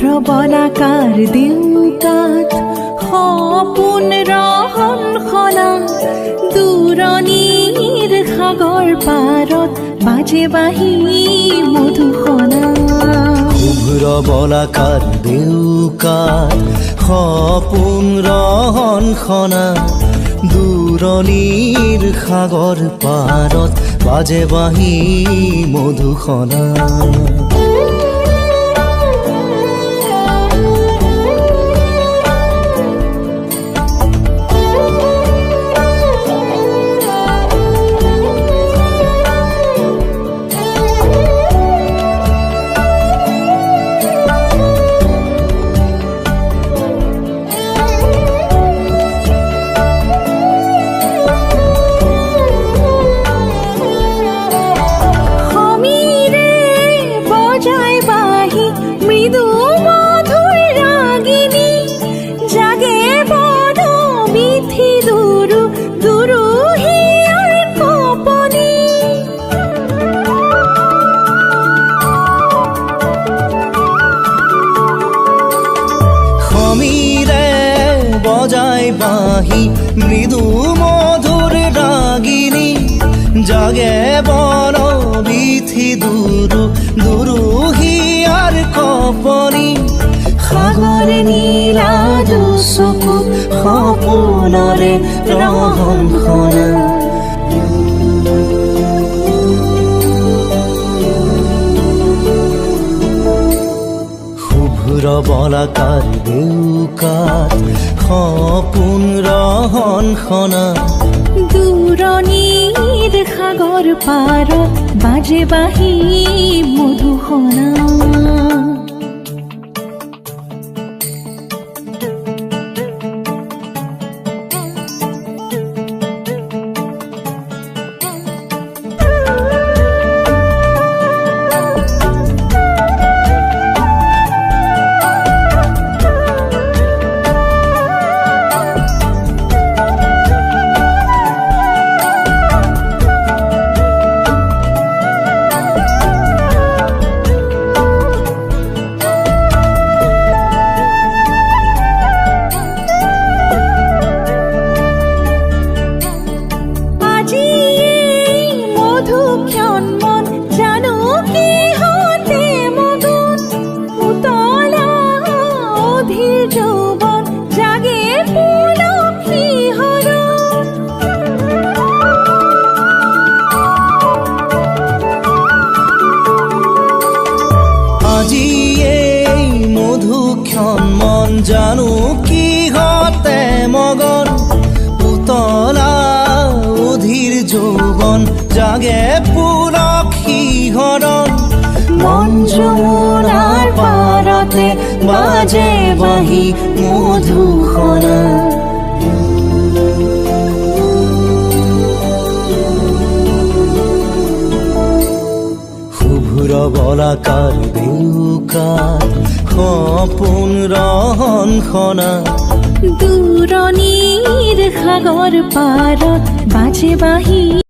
বলাকাৰ দেউকাত সপোন ৰহন খনা দূৰণিৰ সাগৰ পাৰত বাজে বাঁহী মধুসনা। শুভ্ৰ বলাকাৰ দেউকাত সপোন ৰহন খনা দূৰণিৰ সাগৰ পাৰত বাজে বাঁহী মধুসনা। বজাই বাঁহী মৃদু মধুৰ ৰাগিনী জাগে বন বিথি দুৰু দুৰু হিয়াৰ কপনি। সাগৰ নীলা দুচকু সপোনৰে ৰহন খনা। শুভ্ৰ বলাকাৰ দেউকাত সপোন ৰহন খনা দূৰণিৰ সাগৰ পাৰত বাজে বাঁহী মধুসনা। মন জানো কিহতে মগন উতলা অধীৰ যৌৱন জাগে পুলক শিহৰণ। মন যমুনাৰ পাৰতে বাজে বাঁহী মধুসনা। শুভ্ৰ বলাকাৰ দেউকাত সপোন ৰহন খনা দূৰণিৰ সাগৰ পাৰত বাজে বাঁহী